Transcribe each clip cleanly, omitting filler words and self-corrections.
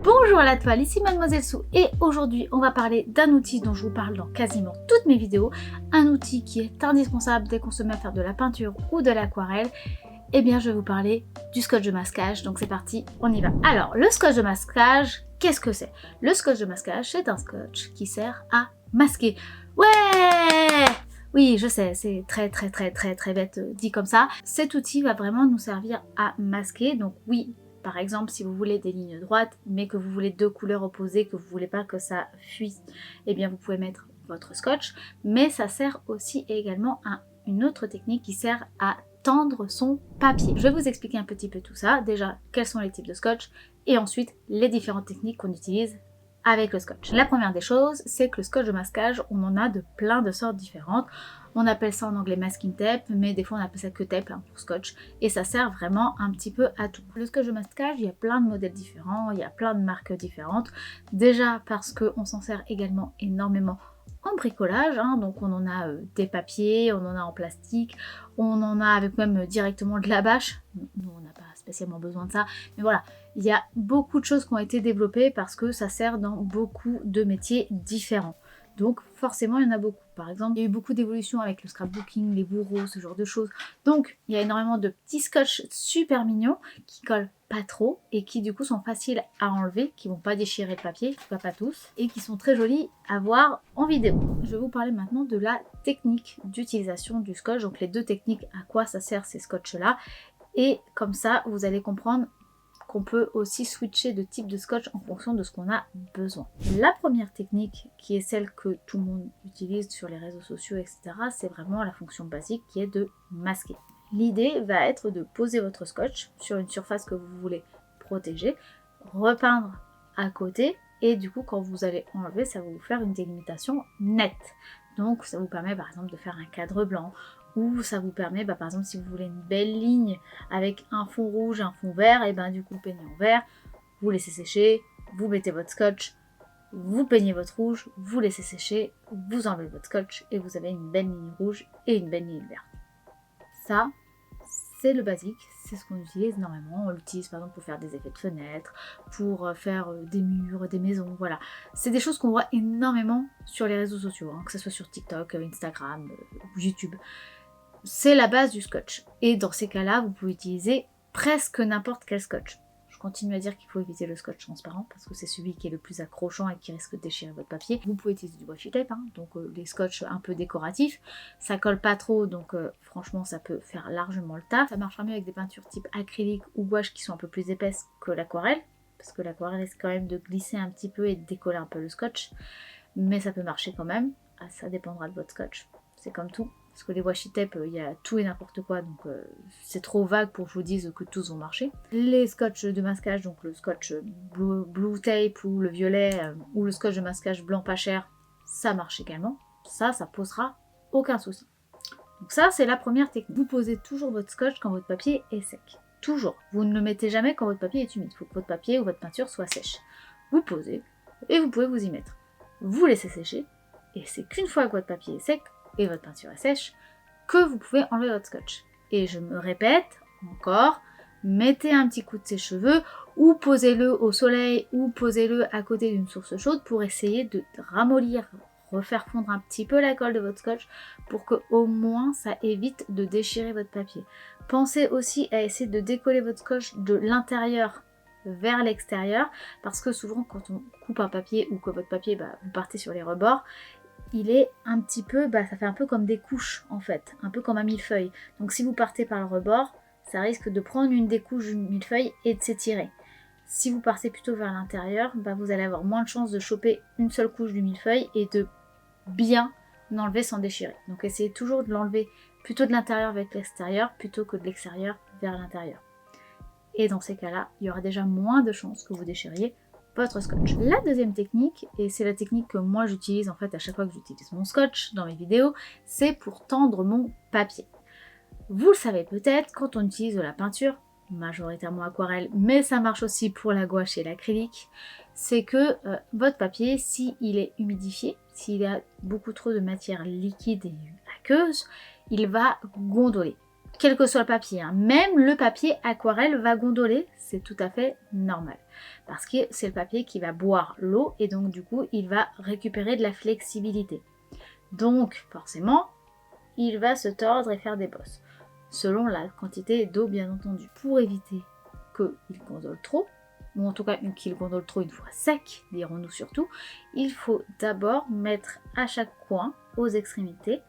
Bonjour à la toile, ici Mademoiselle Sou et aujourd'hui on va parler d'un outil dont je vous parle dans quasiment toutes mes vidéos, un outil qui est indispensable dès qu'on se met à faire de la peinture ou de l'aquarelle. Eh bien je vais vous parler du scotch de masquage, donc c'est parti, on y va. Alors le scotch de masquage, qu'est-ce que c'est? Le scotch de masquage, c'est un scotch qui sert à masquer. Ouais! Oui, je sais, c'est très bête dit comme ça. Cet outil va vraiment nous servir à masquer, donc oui, par exemple, si vous voulez des lignes droites, mais que vous voulez deux couleurs opposées, que vous voulez pas que ça fuite, eh bien vous pouvez mettre votre scotch. Mais ça sert aussi également à une autre technique qui sert à tendre son papier. Je vais vous expliquer un petit peu tout ça. Déjà, quels sont les types de scotch et ensuite les différentes techniques qu'on utilise avec le scotch. La première des choses, c'est que le scotch de masquage, on en a de plein de sortes différentes. On appelle ça en anglais masking tape, mais des fois on appelle ça que tape pour scotch, et ça sert vraiment un petit peu à tout. Le scotch de masquage, il y a plein de modèles différents, il y a plein de marques différentes. Déjà parce qu'on s'en sert également énormément en bricolage, donc on en a des papiers, on en a en plastique, on en a avec même directement de la bâche. Nous on n'a pas spécialement besoin de ça, mais voilà, il y a beaucoup de choses qui ont été développées parce que ça sert dans beaucoup de métiers différents. Donc forcément il y en a beaucoup. Par exemple, il y a eu beaucoup d'évolutions avec le scrapbooking, les bourreaux, ce genre de choses. Donc il y a énormément de petits scotch super mignons qui collent pas trop et qui du coup sont faciles à enlever, qui vont pas déchirer le papier, en tout cas pas tous, et qui sont très jolis à voir en vidéo. Je vais vous parler maintenant de la technique d'utilisation du scotch, donc les deux techniques, à quoi ça sert ces scotch là, et comme ça vous allez comprendre qu'on peut aussi switcher de type de scotch en fonction de ce qu'on a besoin. La première technique, qui est celle que tout le monde utilise sur les réseaux sociaux, etc., c'est vraiment la fonction basique qui est de masquer. L'idée va être de poser votre scotch sur une surface que vous voulez protéger, repeindre à côté, et du coup quand vous allez enlever, ça va vous faire une délimitation nette. Donc ça vous permet par exemple de faire un cadre blanc, ou ça vous permet, par exemple, si vous voulez une belle ligne avec un fond rouge, un fond vert, et du coup, peignez en vert, vous laissez sécher, vous mettez votre scotch, vous peignez votre rouge, vous laissez sécher, vous enlevez votre scotch, et vous avez une belle ligne rouge et une belle ligne verte. Ça, c'est le basique, c'est ce qu'on utilise énormément. On l'utilise par exemple pour faire des effets de fenêtres, pour faire des murs, des maisons, voilà. C'est des choses qu'on voit énormément sur les réseaux sociaux, que ce soit sur TikTok, Instagram, YouTube. C'est la base du scotch. Et dans ces cas-là, vous pouvez utiliser presque n'importe quel scotch. Je continue à dire qu'il faut éviter le scotch transparent parce que c'est celui qui est le plus accrochant et qui risque de déchirer votre papier. Vous pouvez utiliser du washi tape, donc les scotch un peu décoratifs. Ça colle pas trop, donc franchement ça peut faire largement le taf. Ça marchera mieux avec des peintures type acrylique ou gouache qui sont un peu plus épaisses que l'aquarelle, parce que l'aquarelle risque quand même de glisser un petit peu et de décoller un peu le scotch. Mais ça peut marcher quand même, ça dépendra de votre scotch. C'est comme tout. Parce que les washi tape, il y a tout et n'importe quoi, donc c'est trop vague pour que je vous dise que tous vont marcher. Les scotch de masquage, donc le scotch blue tape ou le violet, ou le scotch de masquage blanc pas cher, ça marche également. Ça posera aucun souci. Donc ça, c'est la première technique. Vous posez toujours votre scotch quand votre papier est sec. Toujours. Vous ne le mettez jamais quand votre papier est humide. Il faut que votre papier ou votre peinture soit sèche. Vous posez, et vous pouvez vous y mettre. Vous laissez sécher, et c'est qu'une fois que votre papier est sec, et votre peinture est sèche, que vous pouvez enlever votre scotch. Et je me répète encore, mettez un petit coup de sèche-cheveux, ou posez-le au soleil, ou posez-le à côté d'une source chaude pour essayer de ramollir, refaire fondre un petit peu la colle de votre scotch, pour que au moins ça évite de déchirer votre papier. Pensez aussi à essayer de décoller votre scotch de l'intérieur vers l'extérieur, parce que souvent quand on coupe un papier, ou que votre papier, vous partez sur les rebords, il est un petit peu, ça fait un peu comme des couches en fait, un peu comme un millefeuille. Donc si vous partez par le rebord, ça risque de prendre une des couches du millefeuille et de s'étirer. Si vous partez plutôt vers l'intérieur, vous allez avoir moins de chances de choper une seule couche du millefeuille et de bien l'enlever sans déchirer. Donc essayez toujours de l'enlever plutôt de l'intérieur vers l'extérieur plutôt que de l'extérieur vers l'intérieur. Et dans ces cas-là, il y aura déjà moins de chances que vous déchiriez votre scotch. La deuxième technique, et c'est la technique que moi j'utilise en fait à chaque fois que j'utilise mon scotch dans mes vidéos, c'est pour tendre mon papier. Vous le savez peut-être, quand on utilise de la peinture, majoritairement aquarelle, mais ça marche aussi pour la gouache et l'acrylique, c'est que votre papier, s'il est humidifié, s'il a beaucoup trop de matière liquide et aqueuse, il va gondoler. quel que soit le papier, hein. Même le papier aquarelle va gondoler, c'est tout à fait normal. Parce que c'est le papier qui va boire l'eau et donc du coup il va récupérer de la flexibilité. Donc forcément, il va se tordre et faire des bosses, selon la quantité d'eau bien entendu. Pour éviter qu'il gondole trop, ou en tout cas qu'il gondole trop une fois sec, dirons-nous surtout, il faut d'abord mettre à chaque coin, aux extrémités,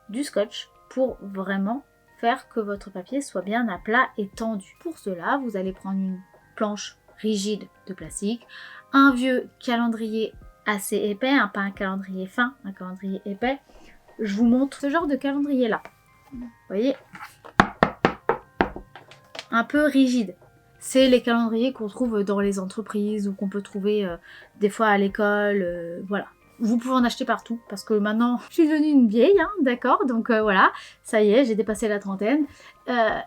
du scotch pour vraiment faire que votre papier soit bien à plat et tendu. Pour cela, vous allez prendre une planche rigide de plastique, un vieux calendrier assez épais, hein, pas un calendrier fin, un calendrier épais. Je vous montre ce genre de calendrier là. Vous voyez, un peu rigide. C'est les calendriers qu'on trouve dans les entreprises ou qu'on peut trouver des fois à l'école, voilà. Vous pouvez en acheter partout parce que maintenant je suis devenue une vieille, hein, d'accord, donc voilà, ça y est, j'ai dépassé la trentaine.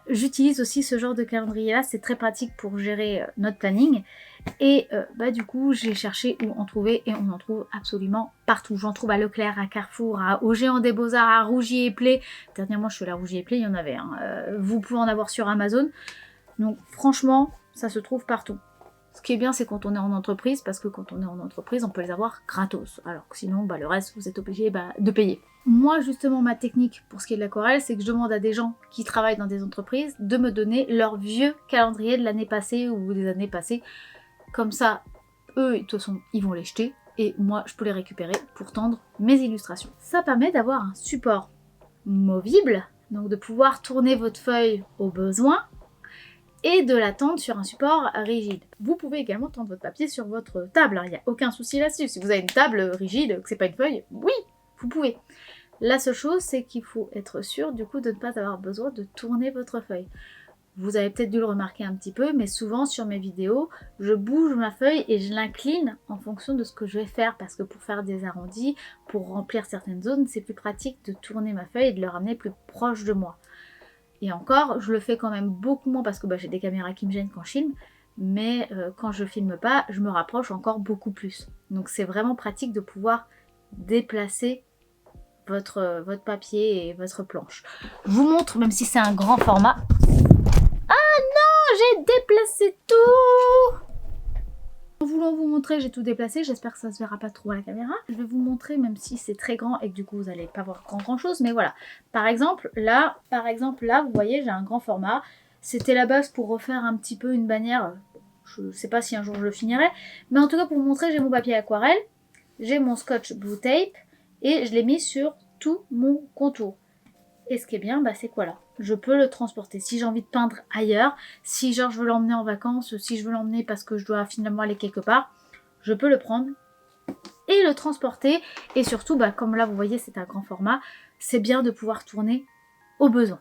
J'utilise aussi ce genre de calendrier là, c'est très pratique pour gérer notre planning. Et du coup j'ai cherché où en trouver et on en trouve absolument partout. J'en trouve à Leclerc, à Carrefour, au Géant des Beaux-Arts, à Rougier et Play. Dernièrement je suis allée à Rougier et Play, il y en avait. Hein. Vous pouvez en avoir sur Amazon. Donc franchement, ça se trouve partout. Ce qui est bien, c'est quand on est en entreprise, parce que quand on est en entreprise, on peut les avoir gratos. Alors que sinon, le reste, vous êtes obligé de payer. Moi, justement, ma technique pour ce qui est de l'aquarelle, c'est que je demande à des gens qui travaillent dans des entreprises de me donner leur vieux calendrier de l'année passée ou des années passées. Comme ça, eux, de toute façon, ils vont les jeter et moi, je peux les récupérer pour tendre mes illustrations. Ça permet d'avoir un support movible, donc de pouvoir tourner votre feuille au besoin, et de la tendre sur un support rigide. Vous pouvez également tendre votre papier sur votre table, il n'y a aucun souci là-dessus. Si vous avez une table rigide, que c'est pas une feuille, oui, vous pouvez. La seule chose, c'est qu'il faut être sûr du coup de ne pas avoir besoin de tourner votre feuille. Vous avez peut-être dû le remarquer un petit peu, mais souvent sur mes vidéos, je bouge ma feuille et je l'incline en fonction de ce que je vais faire, parce que pour faire des arrondis, pour remplir certaines zones, c'est plus pratique de tourner ma feuille et de le ramener plus proche de moi. Et encore, je le fais quand même beaucoup moins parce que j'ai des caméras qui me gênent quand je filme, mais quand je filme pas, je me rapproche encore beaucoup plus. Donc c'est vraiment pratique de pouvoir déplacer votre papier et votre planche. Je vous montre, même si c'est un grand format. Ah non, j'ai déplacé tout! En voulant vous montrer, j'ai tout déplacé, j'espère que ça se verra pas trop à la caméra. Je vais vous montrer, même si c'est très grand et que du coup vous n'allez pas voir grand chose, mais voilà. Par exemple là, vous voyez, j'ai un grand format. C'était la base pour refaire un petit peu une bannière. Je sais pas si un jour je le finirai, mais en tout cas pour vous montrer, j'ai mon papier aquarelle, j'ai mon scotch blue tape et je l'ai mis sur tout mon contour. Et ce qui est bien, c'est quoi là? Je peux le transporter. Si j'ai envie de peindre ailleurs, si genre je veux l'emmener en vacances, si je veux l'emmener parce que je dois finalement aller quelque part, je peux le prendre et le transporter. Et surtout, comme là vous voyez c'est un grand format, c'est bien de pouvoir tourner au besoin.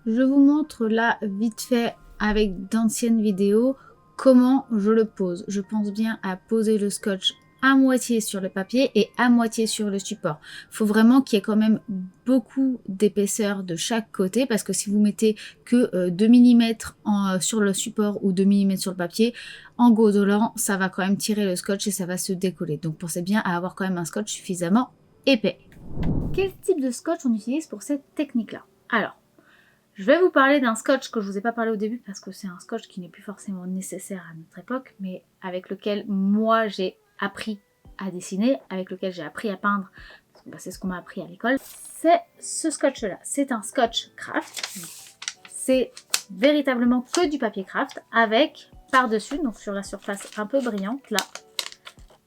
Je vous montre là vite fait avec d'anciennes vidéos comment je le pose. Je pense bien à poser le scotch à moitié sur le papier et à moitié sur le support. Il faut vraiment qu'il y ait quand même beaucoup d'épaisseur de chaque côté, parce que si vous mettez que 2 mm sur le support ou 2 mm sur le papier, en gondolant, ça va quand même tirer le scotch et ça va se décoller. Donc pensez bien à avoir quand même un scotch suffisamment épais. Quel type de scotch on utilise pour cette technique-là? Alors, je vais vous parler d'un scotch que je vous ai pas parlé au début parce que c'est un scotch qui n'est plus forcément nécessaire à notre époque, mais avec lequel moi j'ai appris à dessiner, avec lequel j'ai appris à peindre, c'est ce qu'on m'a appris à l'école. C'est ce scotch là, c'est un scotch craft, c'est véritablement que du papier craft avec par-dessus, donc sur la surface un peu brillante là,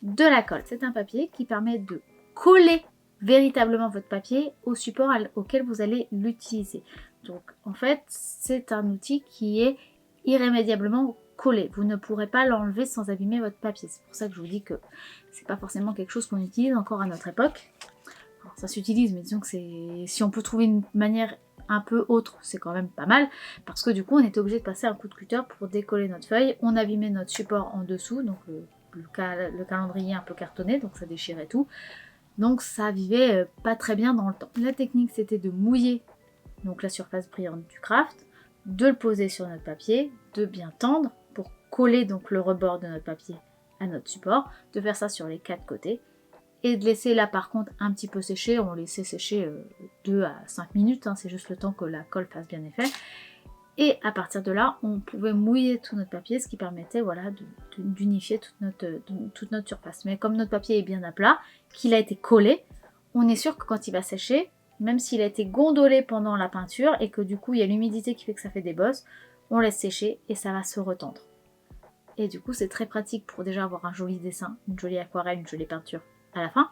de la colle. C'est un papier qui permet de coller véritablement votre papier au support auquel vous allez l'utiliser. Donc en fait c'est un outil qui est irrémédiablement collé. Vous ne pourrez pas l'enlever sans abîmer votre papier. C'est pour ça que je vous dis que c'est pas forcément quelque chose qu'on utilise encore à notre époque. Alors, ça s'utilise, mais disons que si on peut trouver une manière un peu autre, c'est quand même pas mal, parce que du coup on était obligé de passer un coup de cutter pour décoller notre feuille. On abîmait notre support en dessous, donc le calendrier un peu cartonné, donc ça déchirait tout. Donc ça vivait pas très bien dans le temps. La technique c'était de mouiller donc la surface brillante du craft, de le poser sur notre papier, de bien tendre pour coller donc le rebord de notre papier à notre support, de faire ça sur les 4 côtés et de laisser là par contre un petit peu sécher. On laissait sécher 2 à 5 minutes, hein, c'est juste le temps que la colle fasse bien effet. Et à partir de là, on pouvait mouiller tout notre papier, ce qui permettait voilà, d'unifier toute notre surface. Mais comme notre papier est bien à plat, qu'il a été collé, on est sûr que quand il va sécher, même s'il a été gondolé pendant la peinture et que du coup il y a l'humidité qui fait que ça fait des bosses, on laisse sécher et ça va se retendre. Et du coup c'est très pratique pour déjà avoir un joli dessin, une jolie aquarelle, une jolie peinture à la fin.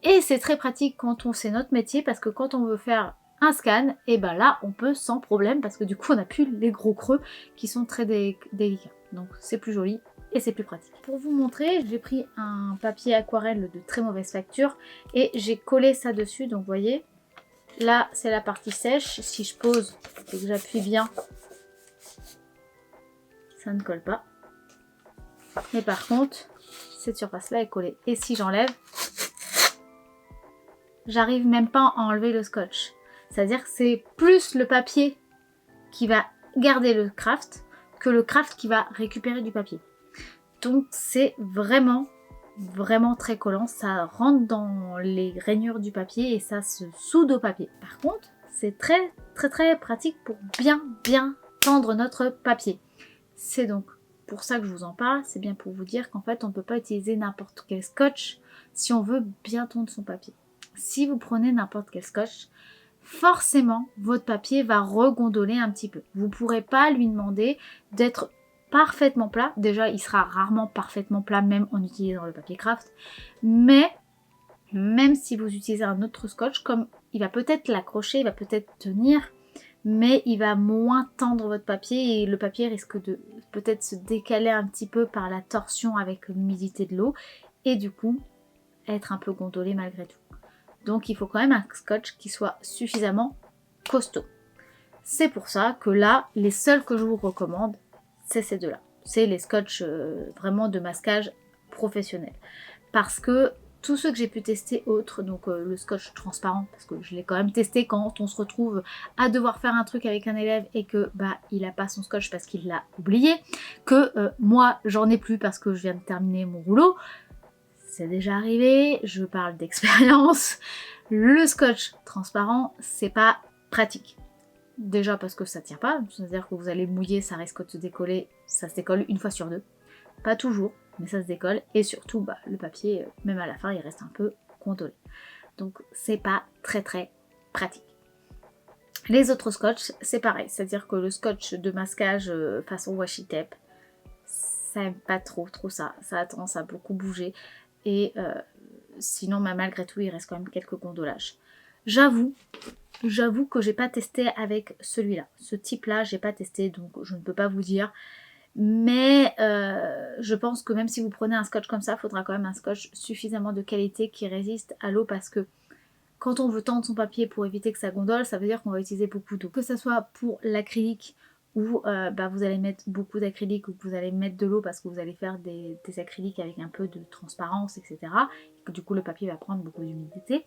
Et c'est très pratique quand on sait notre métier parce que quand on veut faire un scan, et ben là on peut sans problème parce que du coup on n'a plus les gros creux qui sont très délicats. Donc c'est plus joli et c'est plus pratique. Pour vous montrer, j'ai pris un papier aquarelle de très mauvaise facture et j'ai collé ça dessus. Donc vous voyez, là c'est la partie sèche. Si je pose et que j'appuie bien, ça ne colle pas. Mais par contre, cette surface là est collée. Et si j'enlève, j'arrive même pas à enlever le scotch. C'est-à-dire que c'est plus le papier qui va garder le craft que le craft qui va récupérer du papier. Donc c'est vraiment très collant. Ça rentre dans les rainures du papier et ça se soude au papier. Par contre, c'est très pratique pour bien tendre notre papier. C'est donc pour ça que je vous en parle. C'est bien pour vous dire qu'en fait on ne peut pas utiliser n'importe quel scotch si on veut bien tondre son papier. Si vous prenez n'importe quel scotch, forcément votre papier va regondoler un petit peu. Vous ne pourrez pas lui demander d'être parfaitement plat. Déjà il sera rarement parfaitement plat même en utilisant le papier craft. Mais même si vous utilisez un autre scotch, comme il va peut-être l'accrocher, il va peut-être tenir, mais il va moins tendre votre papier et le papier risque de peut-être se décaler un petit peu par la torsion avec l'humidité de l'eau et du coup être un peu gondolé malgré tout. Donc il faut quand même un scotch qui soit suffisamment costaud. C'est pour ça que là, les seuls que je vous recommande, c'est ces deux-là. C'est les scotch vraiment de masquage professionnel. Parce que tous ceux que j'ai pu tester autres, donc le scotch transparent, parce que je l'ai quand même testé quand on se retrouve à devoir faire un truc avec un élève et que bah il n'a pas son scotch parce qu'il l'a oublié, que moi j'en ai plus parce que je viens de terminer mon rouleau. C'est déjà arrivé, je parle d'expérience. Le scotch transparent, c'est pas pratique. Déjà parce que ça tient pas, c'est-à-dire que vous allez mouiller, ça risque de se décoller, ça se décolle une fois sur deux. Pas toujours, mais ça se décolle. Et surtout, bah, le papier, même à la fin, il reste un peu gondolé. Donc c'est pas très pratique. Les autres scotch, c'est pareil, c'est-à-dire que le scotch de masquage façon washi tape, ça aime pas trop ça. Ça a tendance à beaucoup bouger. Et sinon, bah, malgré tout, il reste quand même quelques gondolages. J'avoue que j'ai pas testé avec celui-là. Ce type-là, j'ai pas testé, donc je ne peux pas vous dire. Mais je pense que même si vous prenez un scotch comme ça, il faudra quand même un scotch suffisamment de qualité qui résiste à l'eau parce que quand on veut tendre son papier pour éviter que ça gondole, ça veut dire qu'on va utiliser beaucoup d'eau. Que ce soit pour l'acrylique où bah, vous allez mettre beaucoup d'acrylique ou que vous allez mettre de l'eau parce que vous allez faire des acryliques avec un peu de transparence, etc. Et que du coup le papier va prendre beaucoup d'humidité.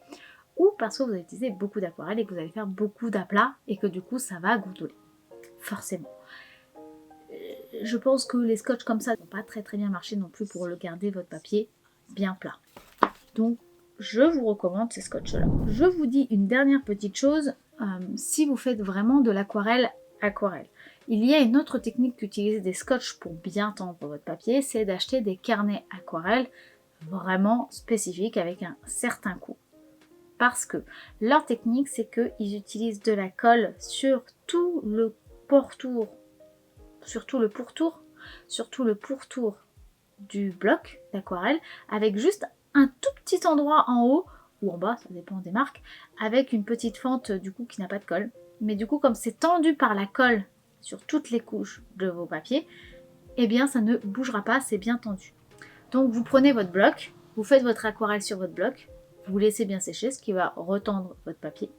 Ou parce que vous allez utiliser beaucoup d'aquarelle et que vous allez faire beaucoup d'aplats et que du coup ça va gondoler. Forcément. Je pense que les scotch comme ça n'ont pas très bien marché non plus pour le garder votre papier bien plat. Donc je vous recommande ces scotch là. Je vous dis une dernière petite chose, si vous faites vraiment de l'aquarelle, il y a une autre technique qu'utiliser des scotch pour bien tendre votre papier, c'est d'acheter des carnets aquarelle vraiment spécifiques avec un certain coût. Parce que leur technique c'est qu'ils utilisent de la colle sur tout le pourtour, surtout le pourtour du bloc d'aquarelle, avec juste un tout petit endroit en haut ou en bas, ça dépend des marques, avec une petite fente du coup qui n'a pas de colle. Mais du coup comme c'est tendu par la colle sur toutes les couches de vos papiers, eh bien ça ne bougera pas, c'est bien tendu. Donc vous prenez votre bloc, vous faites votre aquarelle sur votre bloc, vous laissez bien sécher, ce qui va retendre votre papier.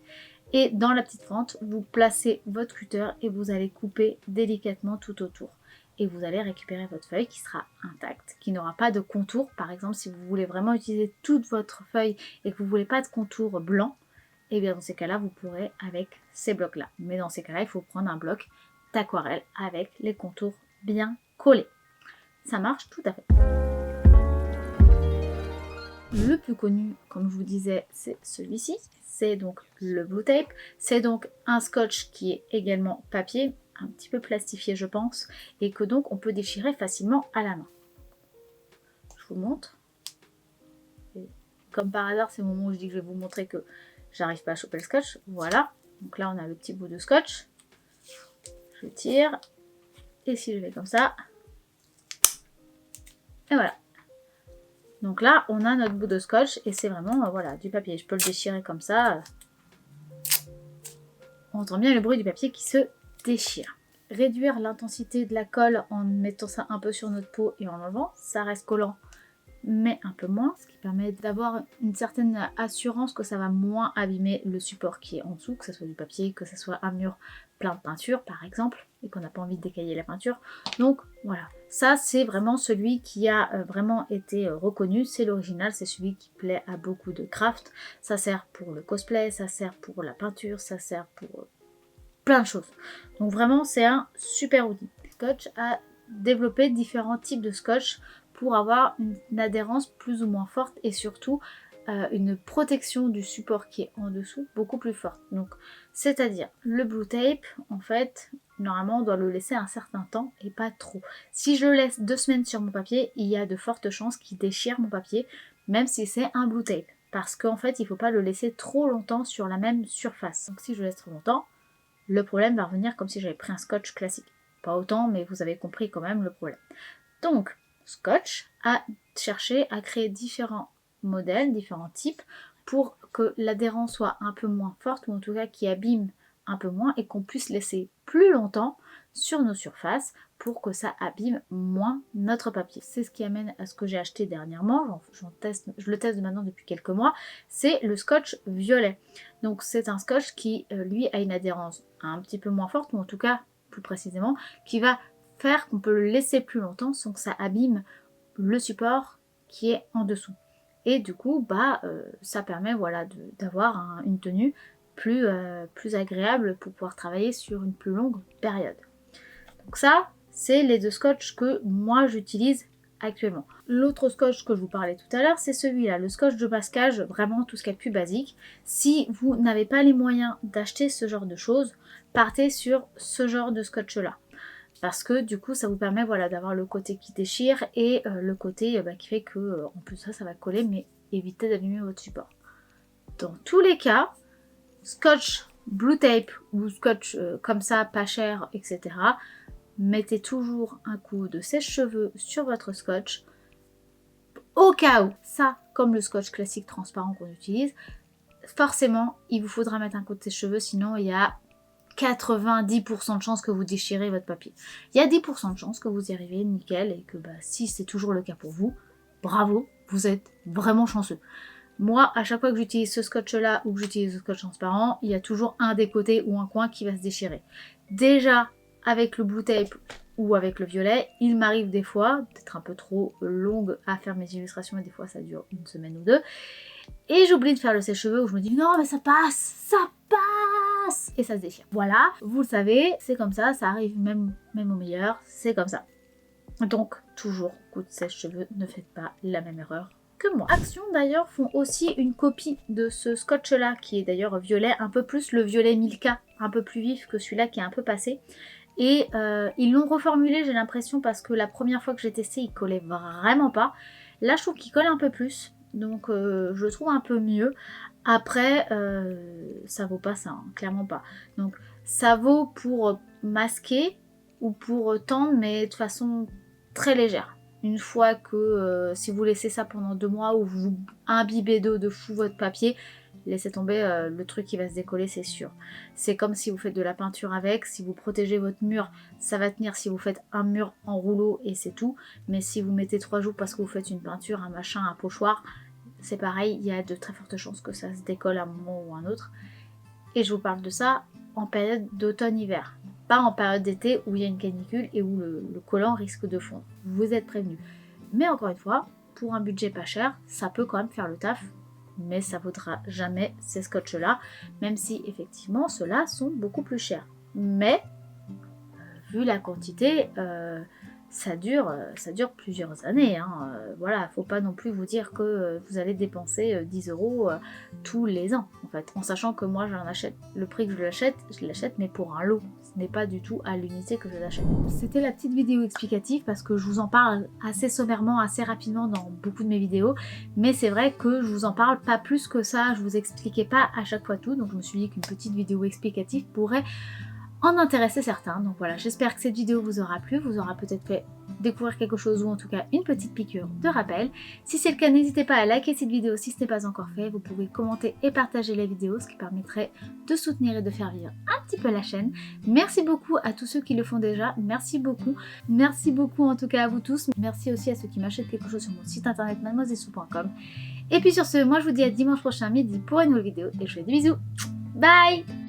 Et dans la petite fente, vous placez votre cutter et vous allez couper délicatement tout autour. Et vous allez récupérer votre feuille qui sera intacte, qui n'aura pas de contour. Par exemple, si vous voulez vraiment utiliser toute votre feuille et que vous ne voulez pas de contour blanc, et bien dans ces cas-là, vous pourrez avec ces blocs-là. Mais dans ces cas-là, il faut prendre un bloc d'aquarelle avec les contours bien collés. Ça marche tout à fait. le plus connu, comme je vous disais, c'est celui-ci. C'est donc le Blue Tape. C'est donc un scotch qui est également papier, un petit peu plastifié je pense, et que donc on peut déchirer facilement à la main. Je vous montre. Et comme par hasard, c'est le moment où je dis que je vais vous montrer que j'arrive pas à choper le scotch. Voilà. Donc là, on a le petit bout de scotch. Je tire. Et si je vais comme ça. Et voilà. Donc là, on a notre bout de scotch et c'est vraiment voilà, du papier. Je peux le déchirer comme ça. On entend bien le bruit du papier qui se déchire. Réduire l'intensité de la colle en mettant ça un peu sur notre peau et en l'enlevant. Ça reste collant, mais un peu moins. Ce qui permet d'avoir une certaine assurance que ça va moins abîmer le support qui est en dessous, que ce soit du papier, que ce soit un mur plein de peinture par exemple, et qu'on n'a pas envie de décailler la peinture. Donc voilà, ça c'est vraiment celui qui a vraiment été reconnu, c'est l'original, c'est celui qui plaît à beaucoup de craft. Ça sert pour le cosplay, ça sert pour la peinture, ça sert pour plein de choses. Donc vraiment c'est un super outil. Scotch a développé différents types de scotch pour avoir une adhérence plus ou moins forte et surtout une protection du support qui est en dessous beaucoup plus forte. Donc c'est-à-dire le Blue Tape, en fait, normalement on doit le laisser un certain temps et pas trop. Si je le laisse 2 semaines sur mon papier, il y a de fortes chances qu'il déchire mon papier, même si c'est un Blue Tape. Parce qu'en fait il ne faut pas le laisser trop longtemps sur la même surface. Donc si je laisse trop longtemps, le problème va revenir comme si j'avais pris un scotch classique. Pas autant, mais vous avez compris quand même le problème. Donc Scotch a cherché à créer différents modèles, différents types pour que l'adhérence soit un peu moins forte ou en tout cas qui abîme un peu moins et qu'on puisse laisser plus longtemps sur nos surfaces pour que ça abîme moins notre papier. C'est ce qui amène à ce que j'ai acheté dernièrement, je le teste maintenant depuis quelques mois, c'est le scotch violet. Donc c'est un scotch qui lui a une adhérence un petit peu moins forte ou en tout cas plus précisément qui va faire qu'on peut le laisser plus longtemps sans que ça abîme le support qui est en dessous. Et du coup, ça permet voilà, d'avoir une tenue plus agréable pour pouvoir travailler sur une plus longue période. Donc ça, c'est les 2 scotch que moi j'utilise actuellement. L'autre scotch que je vous parlais tout à l'heure, c'est celui-là, le scotch de masquage, vraiment tout ce qui est le plus basique. Si vous n'avez pas les moyens d'acheter ce genre de choses, partez sur ce genre de scotch-là. Parce que du coup ça vous permet voilà, d'avoir le côté qui déchire et le côté qui fait que en plus ça va coller mais évitez d'abîmer votre support. Dans tous les cas, scotch Blue Tape ou scotch comme ça pas cher etc. Mettez toujours un coup de sèche-cheveux sur votre scotch au cas où. Ça comme le scotch classique transparent qu'on utilise, forcément il vous faudra mettre un coup de sèche-cheveux sinon il y a 90% de chances que vous déchirez votre papier. Il y a 10% de chances que vous y arrivez nickel et que si c'est toujours le cas pour vous, bravo, vous êtes vraiment chanceux. Moi, à chaque fois que j'utilise ce scotch-là ou que j'utilise le scotch transparent, il y a toujours un des côtés ou un coin qui va se déchirer. Déjà, avec le Blue Tape ou avec le violet, il m'arrive des fois, d'être un peu trop longue à faire mes illustrations et des fois ça dure 1 semaine ou 2. Et j'oublie de faire le sèche-cheveux où je me dis non mais ça passe et ça se déchire. Voilà, vous le savez, c'est comme ça arrive même au meilleur, c'est comme ça. Donc toujours coup de sèche-cheveux, ne faites pas la même erreur que moi. Action d'ailleurs font aussi une copie de ce scotch là qui est d'ailleurs violet, un peu plus le violet Milka, un peu plus vif que celui-là qui est un peu passé. Et ils l'ont reformulé j'ai l'impression parce que la première fois que j'ai testé il collait vraiment pas. Là je trouve qu'il colle un peu plus. Donc je le trouve un peu mieux. Après ça vaut pas ça, hein, clairement pas. Donc ça vaut pour masquer ou pour tendre mais de façon très légère. Une fois que si vous laissez ça pendant 2 mois ou vous imbibez d'eau de fou votre papier, laissez tomber, le truc qui va se décoller c'est sûr. C'est comme si vous faites de la peinture avec, si vous protégez votre mur, ça va tenir si vous faites un mur en rouleau et c'est tout. Mais si vous mettez 3 jours parce que vous faites une peinture, un machin, un pochoir, c'est pareil, il y a de très fortes chances que ça se décolle à un moment ou à un autre. Et je vous parle de ça en période d'automne-hiver. Pas en période d'été où il y a une canicule et où le collant risque de fondre. Vous êtes prévenus. Mais encore une fois, pour un budget pas cher, ça peut quand même faire le taf. Mais ça vaudra jamais ces scotch-là, même si effectivement ceux-là sont beaucoup plus chers. Mais, vu la quantité, ça dure plusieurs années. Voilà, faut pas non plus vous dire que vous allez dépenser 10 € tous les ans, en fait. En sachant que moi, j'en achète, le prix que je l'achète, mais pour un lot. Ce n'est pas du tout à l'unité que je l'achète. C'était la petite vidéo explicative parce que je vous en parle assez sommairement, assez rapidement dans beaucoup de mes vidéos. Mais c'est vrai que je vous en parle pas plus que ça, je vous expliquais pas à chaque fois tout. Donc je me suis dit qu'une petite vidéo explicative pourrait en intéresser certains. Donc voilà, j'espère que cette vidéo vous aura plu, vous aura peut-être fait découvrir quelque chose ou en tout cas une petite piqûre de rappel. Si c'est le cas, n'hésitez pas à liker cette vidéo si ce n'est pas encore fait. Vous pouvez commenter et partager la vidéo, ce qui permettrait de soutenir et de faire vivre un petit peu la chaîne. Merci beaucoup à tous ceux qui le font déjà, merci beaucoup. Merci beaucoup en tout cas à vous tous. Merci aussi à ceux qui m'achètent quelque chose sur mon site internet mademoisellesou.com. Et puis sur ce, moi je vous dis à dimanche prochain midi pour une nouvelle vidéo et je vous fais des bisous. Bye!